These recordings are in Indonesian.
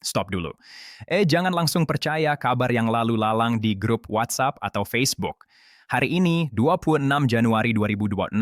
Stop dulu. Jangan langsung percaya kabar yang lalu lalang di grup WhatsApp atau Facebook. Hari ini, 26 Januari 2026,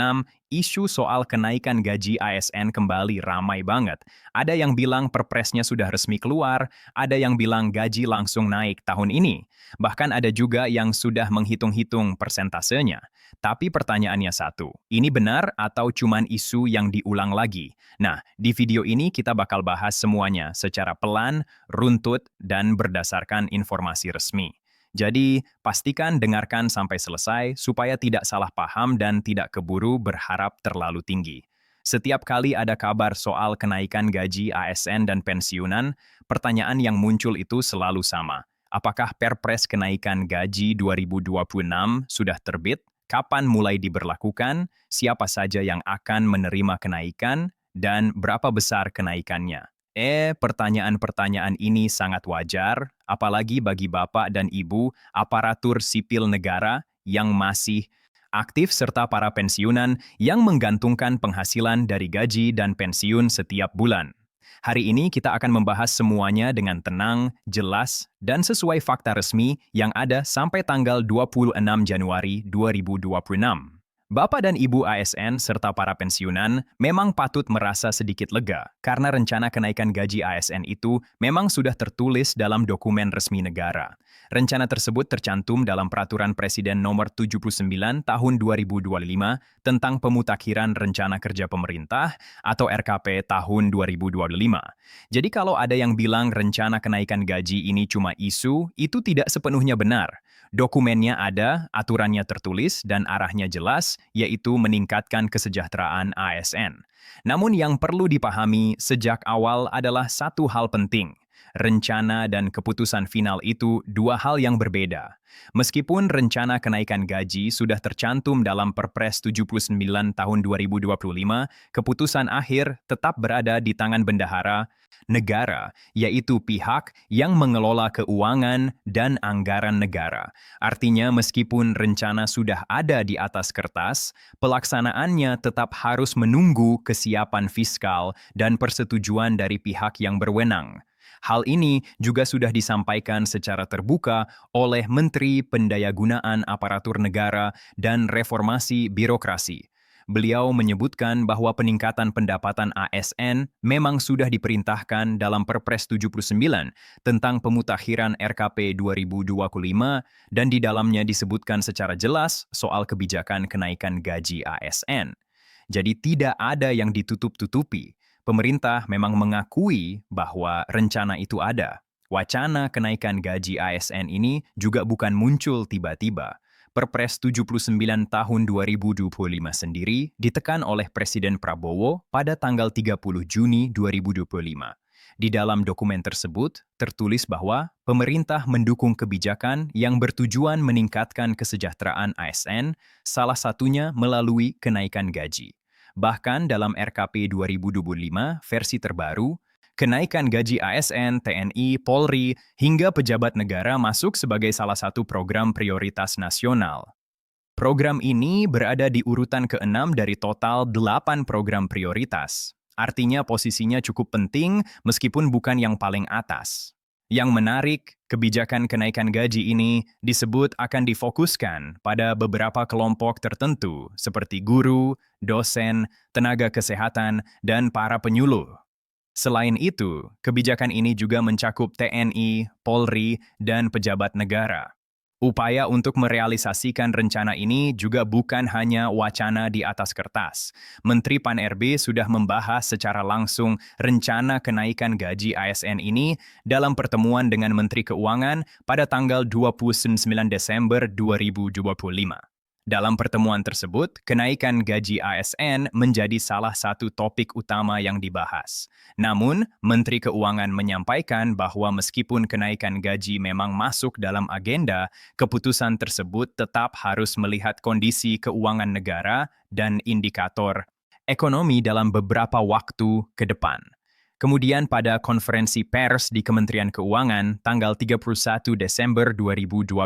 isu soal kenaikan gaji ASN kembali ramai banget. Ada yang bilang perpresnya sudah resmi keluar, ada yang bilang gaji langsung naik tahun ini. Bahkan ada juga yang sudah menghitung-hitung persentasenya. Tapi pertanyaannya satu, ini benar atau cuman isu yang diulang lagi? Nah, di video ini kita bakal bahas semuanya secara pelan, runtut, dan berdasarkan informasi resmi. Jadi, pastikan dengarkan sampai selesai supaya tidak salah paham dan tidak keburu berharap terlalu tinggi. Setiap kali ada kabar soal kenaikan gaji ASN dan pensiunan, pertanyaan yang muncul itu selalu sama. Apakah Perpres kenaikan gaji 2026 sudah terbit? Kapan mulai diberlakukan? Siapa saja yang akan menerima kenaikan? Dan berapa besar kenaikannya? Pertanyaan-pertanyaan ini sangat wajar, apalagi bagi Bapak dan Ibu aparatur sipil negara yang masih aktif serta para pensiunan yang menggantungkan penghasilan dari gaji dan pensiun setiap bulan. Hari ini kita akan membahas semuanya dengan tenang, jelas, dan sesuai fakta resmi yang ada sampai tanggal 26 Januari 2026. Bapak dan Ibu ASN serta para pensiunan memang patut merasa sedikit lega karena rencana kenaikan gaji ASN itu memang sudah tertulis dalam dokumen resmi negara. Rencana tersebut tercantum dalam Peraturan Presiden Nomor 79 Tahun 2025 tentang Pemutakhiran Rencana Kerja Pemerintah atau RKP Tahun 2025. Jadi kalau ada yang bilang rencana kenaikan gaji ini cuma isu, itu tidak sepenuhnya benar. Dokumennya ada, aturannya tertulis, dan arahnya jelas, yaitu meningkatkan kesejahteraan ASN. Namun yang perlu dipahami sejak awal adalah satu hal penting. Rencana dan keputusan final itu dua hal yang berbeda. Meskipun rencana kenaikan gaji sudah tercantum dalam Perpres 79 tahun 2025, keputusan akhir tetap berada di tangan bendahara negara, yaitu pihak yang mengelola keuangan dan anggaran negara. Artinya meskipun rencana sudah ada di atas kertas, pelaksanaannya tetap harus menunggu kesiapan fiskal dan persetujuan dari pihak yang berwenang. Hal ini juga sudah disampaikan secara terbuka oleh Menteri Pendayagunaan Aparatur Negara dan Reformasi Birokrasi. Beliau menyebutkan bahwa peningkatan pendapatan ASN memang sudah diperintahkan dalam Perpres 79 tentang pemutakhiran RKP 2025 dan di dalamnya disebutkan secara jelas soal kebijakan kenaikan gaji ASN. Jadi tidak ada yang ditutup-tutupi. Pemerintah memang mengakui bahwa rencana itu ada. Wacana kenaikan gaji ASN ini juga bukan muncul tiba-tiba. Perpres 79 tahun 2025 sendiri ditekan oleh Presiden Prabowo pada tanggal 30 Juni 2025. Di dalam dokumen tersebut, tertulis bahwa pemerintah mendukung kebijakan yang bertujuan meningkatkan kesejahteraan ASN, salah satunya melalui kenaikan gaji. Bahkan dalam RKP 2025 versi terbaru, kenaikan gaji ASN, TNI, Polri, hingga pejabat negara masuk sebagai salah satu program prioritas nasional. Program ini berada di urutan ke-6 dari total 8 program prioritas. Artinya posisinya cukup penting meskipun bukan yang paling atas. Yang menarik, kebijakan kenaikan gaji ini disebut akan difokuskan pada beberapa kelompok tertentu seperti guru, dosen, tenaga kesehatan, dan para penyuluh. Selain itu, kebijakan ini juga mencakup TNI, Polri, dan pejabat negara. Upaya untuk merealisasikan rencana ini juga bukan hanya wacana di atas kertas. Menteri Pan-RB sudah membahas secara langsung rencana kenaikan gaji ASN ini dalam pertemuan dengan Menteri Keuangan pada tanggal 29 Desember 2025. Dalam pertemuan tersebut, kenaikan gaji ASN menjadi salah satu topik utama yang dibahas. Namun, Menteri Keuangan menyampaikan bahwa meskipun kenaikan gaji memang masuk dalam agenda, keputusan tersebut tetap harus melihat kondisi keuangan negara dan indikator ekonomi dalam beberapa waktu ke depan. Kemudian pada konferensi pers di Kementerian Keuangan tanggal 31 Desember 2025,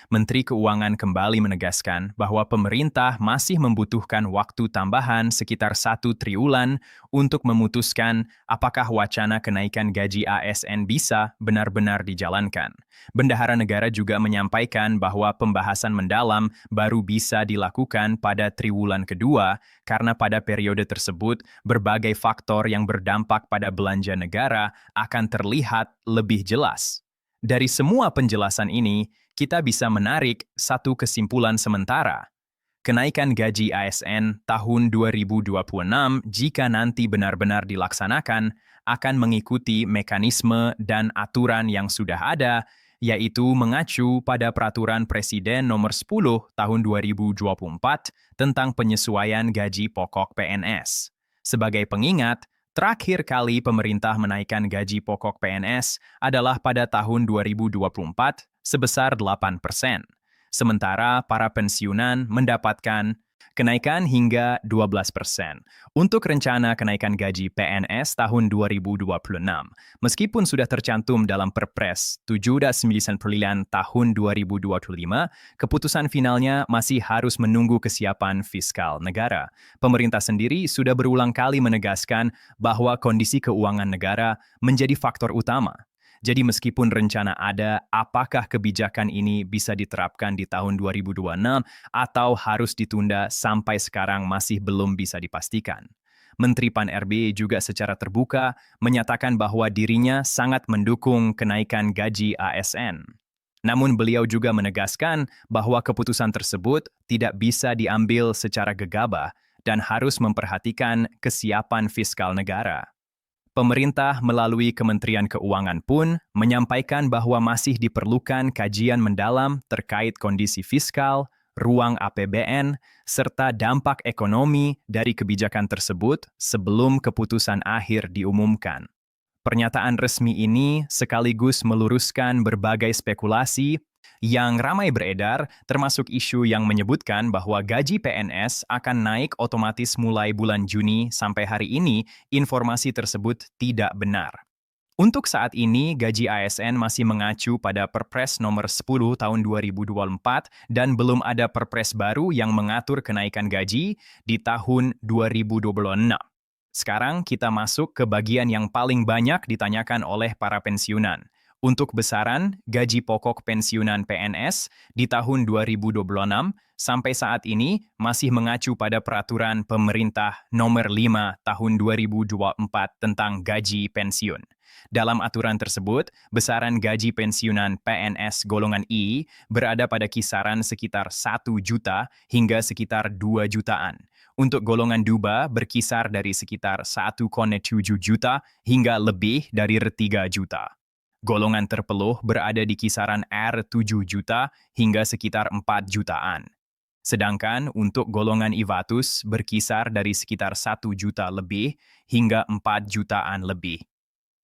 Menteri Keuangan kembali menegaskan bahwa pemerintah masih membutuhkan waktu tambahan sekitar 1 triwulan untuk memutuskan apakah wacana kenaikan gaji ASN bisa benar-benar dijalankan. Bendahara negara juga menyampaikan bahwa pembahasan mendalam baru bisa dilakukan pada triwulan kedua karena pada periode tersebut berbagai faktor yang berdampak pada belanja negara akan terlihat lebih jelas. Dari semua penjelasan ini, kita bisa menarik satu kesimpulan sementara. Kenaikan gaji ASN tahun 2026 jika nanti benar-benar dilaksanakan akan mengikuti mekanisme dan aturan yang sudah ada, yaitu mengacu pada Peraturan Presiden Nomor 10 Tahun 2024 tentang penyesuaian gaji pokok PNS. Sebagai pengingat, terakhir kali pemerintah menaikkan gaji pokok PNS adalah pada tahun 2024 sebesar 8%. Sementara para pensiunan mendapatkan kenaikan hingga 12% untuk rencana kenaikan gaji PNS tahun 2026. Meskipun sudah tercantum dalam Perpres 799 tahun 2025, keputusan finalnya masih harus menunggu kesiapan fiskal negara. Pemerintah sendiri sudah berulang kali menegaskan bahwa kondisi keuangan negara menjadi faktor utama. Jadi meskipun rencana ada, apakah kebijakan ini bisa diterapkan di tahun 2026 atau harus ditunda sampai sekarang masih belum bisa dipastikan. Menteri Pan-RB juga secara terbuka menyatakan bahwa dirinya sangat mendukung kenaikan gaji ASN. Namun beliau juga menegaskan bahwa keputusan tersebut tidak bisa diambil secara gegabah dan harus memperhatikan kesiapan fiskal negara. Pemerintah melalui Kementerian Keuangan pun menyampaikan bahwa masih diperlukan kajian mendalam terkait kondisi fiskal, ruang APBN, serta dampak ekonomi dari kebijakan tersebut sebelum keputusan akhir diumumkan. Pernyataan resmi ini sekaligus meluruskan berbagai spekulasi yang ramai beredar, termasuk isu yang menyebutkan bahwa gaji PNS akan naik otomatis mulai bulan Juni sampai hari ini, informasi tersebut tidak benar. Untuk saat ini, gaji ASN masih mengacu pada Perpres Nomor 10 Tahun 2024 dan belum ada Perpres baru yang mengatur kenaikan gaji di tahun 2026. Sekarang kita masuk ke bagian yang paling banyak ditanyakan oleh para pensiunan. Untuk besaran gaji pokok pensiunan PNS di tahun 2026 sampai saat ini masih mengacu pada Peraturan Pemerintah Nomor 5 Tahun 2024 tentang gaji pensiun. Dalam aturan tersebut, besaran gaji pensiunan PNS golongan I berada pada kisaran sekitar 1 juta hingga sekitar 2 jutaan. Untuk golongan duba berkisar dari sekitar 1,7 juta hingga lebih dari 3 juta. Golongan terpeluh berada di kisaran R7 juta hingga sekitar 4 jutaan. Sedangkan untuk golongan Ivatus berkisar dari sekitar 1 juta lebih hingga 4 jutaan lebih.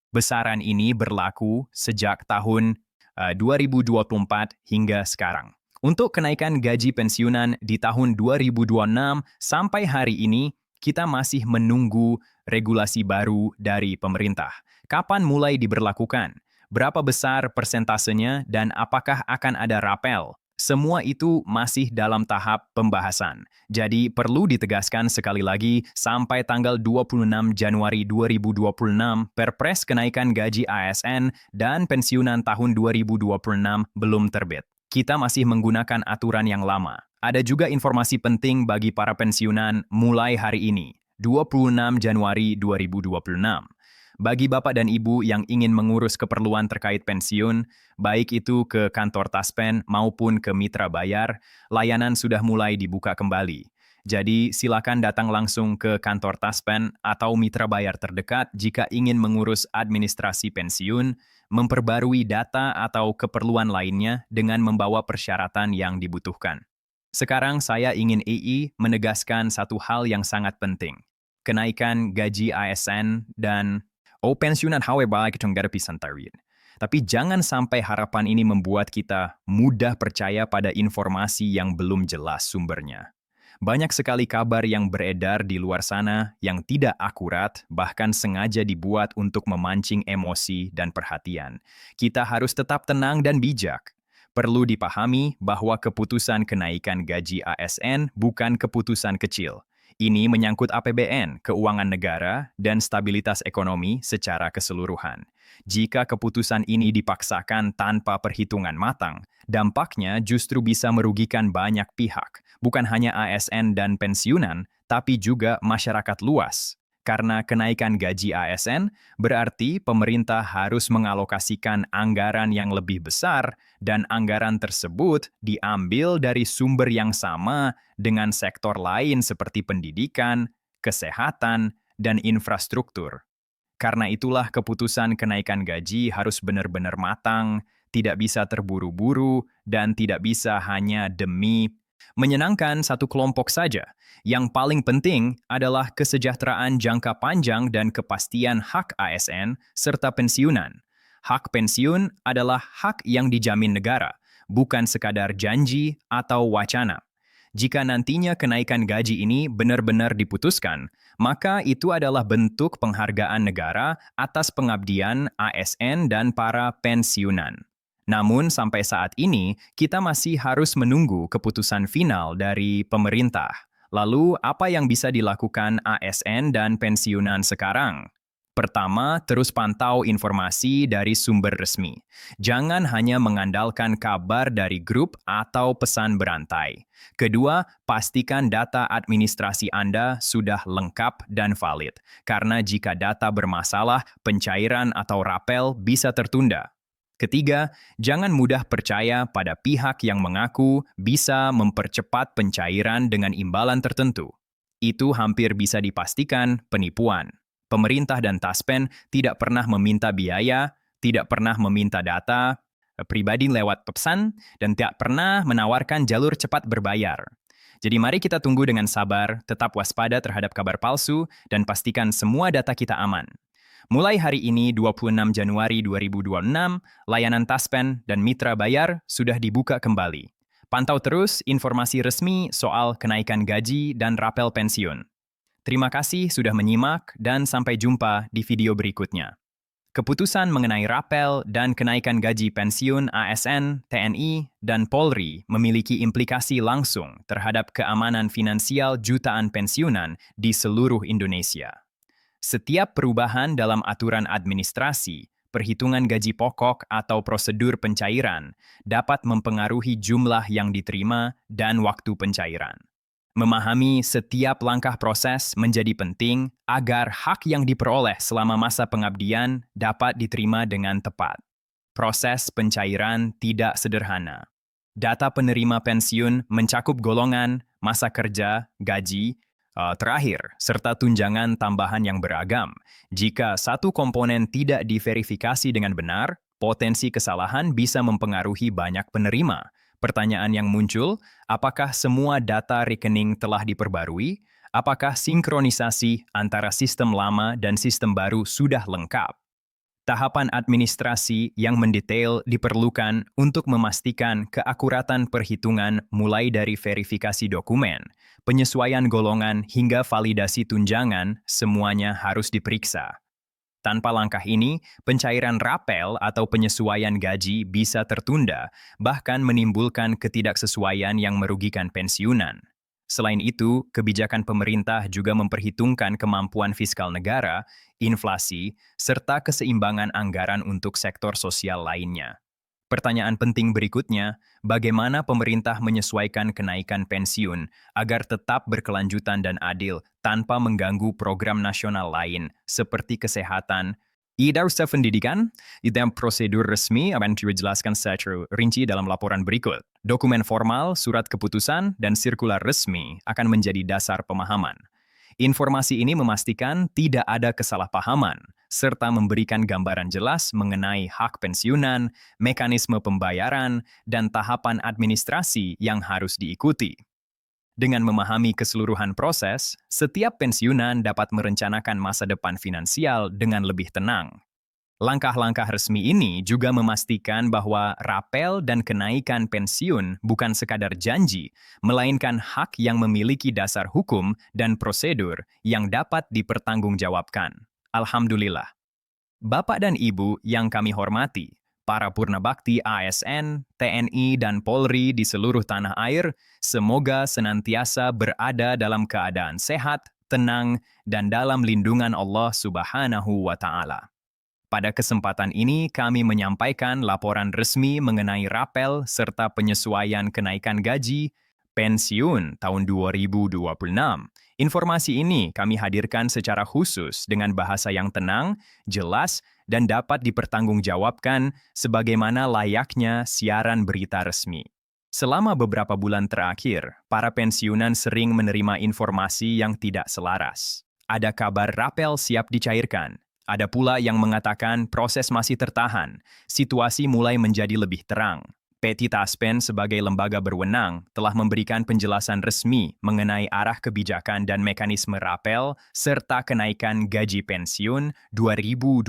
Besaran ini berlaku sejak tahun 2024 hingga sekarang. Untuk kenaikan gaji pensiunan di tahun 2026 sampai hari ini, kita masih menunggu regulasi baru dari pemerintah. Kapan mulai diberlakukan? Berapa besar persentasenya dan apakah akan ada rapel? Semua itu masih dalam tahap pembahasan. Jadi perlu ditegaskan sekali lagi, sampai tanggal 26 Januari 2026, Perpres kenaikan gaji ASN dan pensiunan tahun 2026 belum terbit. Kita masih menggunakan aturan yang lama. Ada juga informasi penting bagi para pensiunan mulai hari ini, 26 Januari 2026. Bagi Bapak dan Ibu yang ingin mengurus keperluan terkait pensiun, baik itu ke kantor Taspen maupun ke Mitra Bayar, layanan sudah mulai dibuka kembali. Jadi silakan datang langsung ke kantor Taspen atau Mitra Bayar terdekat jika ingin mengurus administrasi pensiun, memperbarui data atau keperluan lainnya dengan membawa persyaratan yang dibutuhkan. Sekarang saya ingin menegaskan satu hal yang sangat penting. Kenaikan gaji ASN dan pensiunan hawe balik itong garapisan tarin. Tapi jangan sampai harapan ini membuat kita mudah percaya pada informasi yang belum jelas sumbernya. Banyak sekali kabar yang beredar di luar sana yang tidak akurat, bahkan sengaja dibuat untuk memancing emosi dan perhatian. Kita harus tetap tenang dan bijak. Perlu dipahami bahwa keputusan kenaikan gaji ASN bukan keputusan kecil. Ini menyangkut APBN, keuangan negara, dan stabilitas ekonomi secara keseluruhan. Jika keputusan ini dipaksakan tanpa perhitungan matang, dampaknya justru bisa merugikan banyak pihak, bukan hanya ASN dan pensiunan, tapi juga masyarakat luas. Karena kenaikan gaji ASN berarti pemerintah harus mengalokasikan anggaran yang lebih besar dan anggaran tersebut diambil dari sumber yang sama dengan sektor lain seperti pendidikan, kesehatan, dan infrastruktur. Karena itulah keputusan kenaikan gaji harus benar-benar matang, tidak bisa terburu-buru, dan tidak bisa hanya demi menyenangkan satu kelompok saja. Yang paling penting adalah kesejahteraan jangka panjang dan kepastian hak ASN serta pensiunan. Hak pensiun adalah hak yang dijamin negara, bukan sekadar janji atau wacana. Jika nantinya kenaikan gaji ini benar-benar diputuskan, maka itu adalah bentuk penghargaan negara atas pengabdian ASN dan para pensiunan. Namun sampai saat ini, kita masih harus menunggu keputusan final dari pemerintah. Lalu, apa yang bisa dilakukan ASN dan pensiunan sekarang? Pertama, terus pantau informasi dari sumber resmi. Jangan hanya mengandalkan kabar dari grup atau pesan berantai. Kedua, pastikan data administrasi Anda sudah lengkap dan valid. Karena jika data bermasalah, pencairan atau rapel bisa tertunda. Ketiga, jangan mudah percaya pada pihak yang mengaku bisa mempercepat pencairan dengan imbalan tertentu. Itu hampir bisa dipastikan penipuan. Pemerintah dan Taspen tidak pernah meminta biaya, tidak pernah meminta data pribadi lewat pesan, dan tidak pernah menawarkan jalur cepat berbayar. Jadi mari kita tunggu dengan sabar, tetap waspada terhadap kabar palsu, dan pastikan semua data kita aman. Mulai hari ini 26 Januari 2026, layanan Taspen dan Mitra Bayar sudah dibuka kembali. Pantau terus informasi resmi soal kenaikan gaji dan rapel pensiun. Terima kasih sudah menyimak dan sampai jumpa di video berikutnya. Keputusan mengenai rapel dan kenaikan gaji pensiun ASN, TNI, dan Polri memiliki implikasi langsung terhadap keamanan finansial jutaan pensiunan di seluruh Indonesia. Setiap perubahan dalam aturan administrasi, perhitungan gaji pokok atau prosedur pencairan dapat mempengaruhi jumlah yang diterima dan waktu pencairan. Memahami setiap langkah proses menjadi penting agar hak yang diperoleh selama masa pengabdian dapat diterima dengan tepat. Proses pencairan tidak sederhana. Data penerima pensiun mencakup golongan, masa kerja, gaji, terakhir, serta tunjangan tambahan yang beragam. Jika satu komponen tidak diverifikasi dengan benar, potensi kesalahan bisa mempengaruhi banyak penerima. Pertanyaan yang muncul, apakah semua data rekening telah diperbarui? Apakah sinkronisasi antara sistem lama dan sistem baru sudah lengkap? Tahapan administrasi yang mendetail diperlukan untuk memastikan keakuratan perhitungan mulai dari verifikasi dokumen, penyesuaian golongan hingga validasi tunjangan, semuanya harus diperiksa. Tanpa langkah ini, pencairan rapel atau penyesuaian gaji bisa tertunda, bahkan menimbulkan ketidaksesuaian yang merugikan pensiunan. Selain itu, kebijakan pemerintah juga memperhitungkan kemampuan fiskal negara, inflasi, serta keseimbangan anggaran untuk sektor sosial lainnya. Pertanyaan penting berikutnya, bagaimana pemerintah menyesuaikan kenaikan pensiun agar tetap berkelanjutan dan adil tanpa mengganggu program nasional lain seperti kesehatan, dan pendidikan? Itu prosedur resmi akan dijelaskan secara rinci dalam laporan berikut. Dokumen formal, surat keputusan, dan sirkular resmi akan menjadi dasar pemahaman. Informasi ini memastikan tidak ada kesalahpahaman, serta memberikan gambaran jelas mengenai hak pensiunan, mekanisme pembayaran, dan tahapan administrasi yang harus diikuti. Dengan memahami keseluruhan proses, setiap pensiunan dapat merencanakan masa depan finansial dengan lebih tenang. Langkah-langkah resmi ini juga memastikan bahwa rapel dan kenaikan pensiun bukan sekadar janji, melainkan hak yang memiliki dasar hukum dan prosedur yang dapat dipertanggungjawabkan. Alhamdulillah. Bapak dan Ibu yang kami hormati, para purnabakti ASN, TNI, dan Polri di seluruh tanah air, semoga senantiasa berada dalam keadaan sehat, tenang, dan dalam lindungan Allah Subhanahu wa Ta'ala. Pada kesempatan ini, kami menyampaikan laporan resmi mengenai rapel serta penyesuaian kenaikan gaji pensiun tahun 2026. Informasi ini kami hadirkan secara khusus dengan bahasa yang tenang, jelas, dan dapat dipertanggungjawabkan sebagaimana layaknya siaran berita resmi. Selama beberapa bulan terakhir, para pensiunan sering menerima informasi yang tidak selaras. Ada kabar rapel siap dicairkan. Ada pula yang mengatakan proses masih tertahan, situasi mulai menjadi lebih terang. PT Taspen sebagai lembaga berwenang telah memberikan penjelasan resmi mengenai arah kebijakan dan mekanisme rapel serta kenaikan gaji pensiun 2026.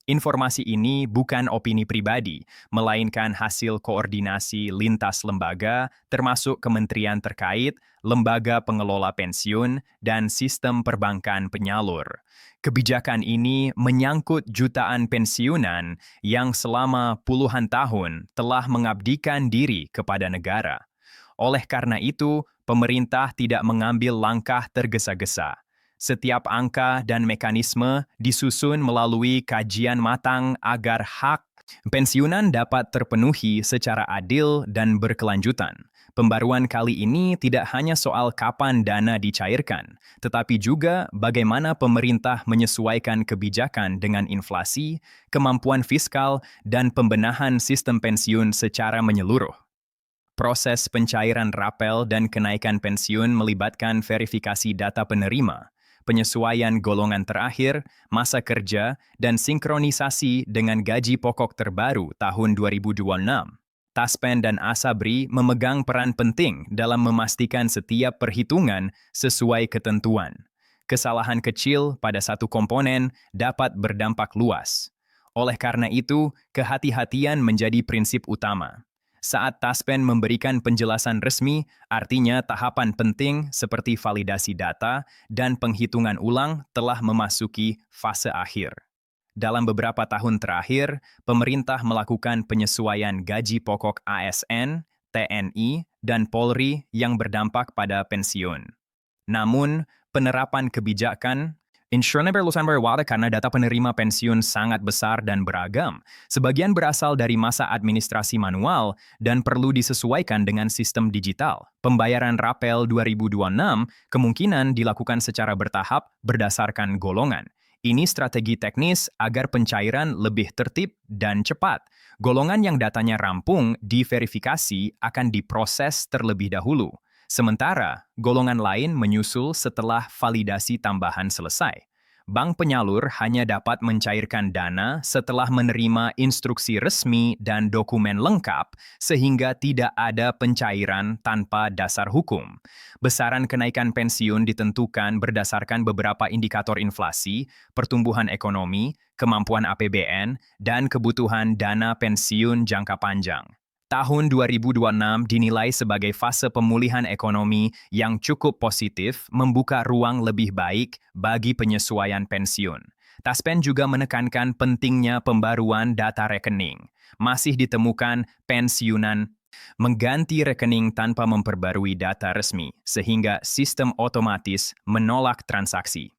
Informasi ini bukan opini pribadi, melainkan hasil koordinasi lintas lembaga termasuk kementerian terkait, lembaga pengelola pensiun, dan sistem perbankan penyalur. Kebijakan ini menyangkut jutaan pensiunan yang selama puluhan tahun telah mengabdikan diri kepada negara. Oleh karena itu, pemerintah tidak mengambil langkah tergesa-gesa. Setiap angka dan mekanisme disusun melalui kajian matang agar hak pensiunan dapat terpenuhi secara adil dan berkelanjutan. Pembaruan kali ini tidak hanya soal kapan dana dicairkan, tetapi juga bagaimana pemerintah menyesuaikan kebijakan dengan inflasi, kemampuan fiskal, dan pembenahan sistem pensiun secara menyeluruh. Proses pencairan rapel dan kenaikan pensiun melibatkan verifikasi data penerima, penyesuaian golongan terakhir, masa kerja, dan sinkronisasi dengan gaji pokok terbaru tahun 2026. Taspen dan Asabri memegang peran penting dalam memastikan setiap perhitungan sesuai ketentuan. Kesalahan kecil pada satu komponen dapat berdampak luas. Oleh karena itu, kehati-hatian menjadi prinsip utama. Saat Taspen memberikan penjelasan resmi, artinya tahapan penting seperti validasi data dan penghitungan ulang telah memasuki fase akhir. Dalam beberapa tahun terakhir, pemerintah melakukan penyesuaian gaji pokok ASN, TNI, dan Polri yang berdampak pada pensiun. Namun, penerapan kebijakan insurannya berluasan berwadah karena data penerima pensiun sangat besar dan beragam. Sebagian berasal dari masa administrasi manual dan perlu disesuaikan dengan sistem digital. Pembayaran rapel 2026 kemungkinan dilakukan secara bertahap berdasarkan golongan. Ini strategi teknis agar pencairan lebih tertib dan cepat. Golongan yang datanya rampung diverifikasi akan diproses terlebih dahulu. Sementara, golongan lain menyusul setelah validasi tambahan selesai. Bank penyalur hanya dapat mencairkan dana setelah menerima instruksi resmi dan dokumen lengkap, sehingga tidak ada pencairan tanpa dasar hukum. Besaran kenaikan pensiun ditentukan berdasarkan beberapa indikator inflasi, pertumbuhan ekonomi, kemampuan APBN, dan kebutuhan dana pensiun jangka panjang. Tahun 2026 dinilai sebagai fase pemulihan ekonomi yang cukup positif membuka ruang lebih baik bagi penyesuaian pensiun. Taspen juga menekankan pentingnya pembaruan data rekening. Masih ditemukan pensiunan mengganti rekening tanpa memperbarui data resmi, sehingga sistem otomatis menolak transaksi.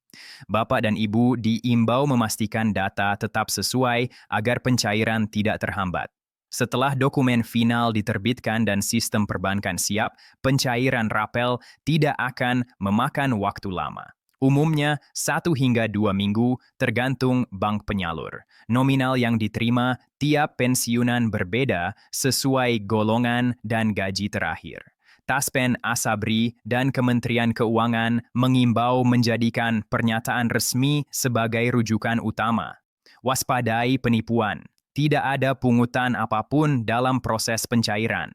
Bapak dan Ibu diimbau memastikan data tetap sesuai agar pencairan tidak terhambat. Setelah dokumen final diterbitkan dan sistem perbankan siap, pencairan rapel tidak akan memakan waktu lama. Umumnya 1 hingga 2 minggu tergantung bank penyalur. Nominal yang diterima tiap pensiunan berbeda sesuai golongan dan gaji terakhir. Taspen Asabri dan Kementerian Keuangan mengimbau menjadikan pernyataan resmi sebagai rujukan utama. Waspadai penipuan. Tidak ada pungutan apapun dalam proses pencairan.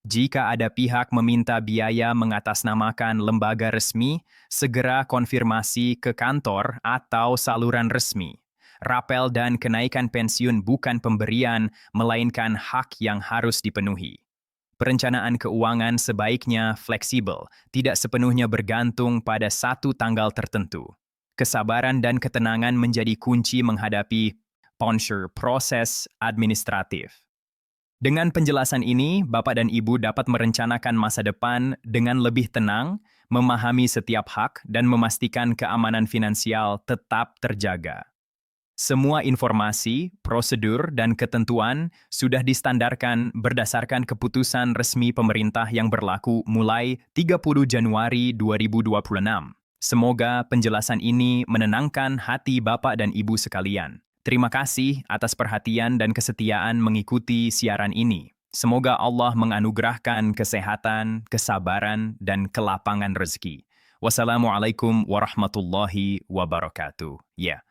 Jika ada pihak meminta biaya mengatasnamakan lembaga resmi, segera konfirmasi ke kantor atau saluran resmi. Rapel dan kenaikan pensiun bukan pemberian, melainkan hak yang harus dipenuhi. Perencanaan keuangan sebaiknya fleksibel, tidak sepenuhnya bergantung pada satu tanggal tertentu. Kesabaran dan ketenangan menjadi kunci menghadapi proses administratif. Dengan penjelasan ini, Bapak dan Ibu dapat merencanakan masa depan dengan lebih tenang, memahami setiap hak, dan memastikan keamanan finansial tetap terjaga. Semua informasi, prosedur, dan ketentuan sudah distandarkan berdasarkan keputusan resmi pemerintah yang berlaku mulai 30 Januari 2026. Semoga penjelasan ini menenangkan hati Bapak dan Ibu sekalian. Terima kasih atas perhatian dan kesetiaan mengikuti siaran ini. Semoga Allah menganugerahkan kesehatan, kesabaran, dan kelapangan rezeki. Wassalamualaikum warahmatullahi wabarakatuh. Ya.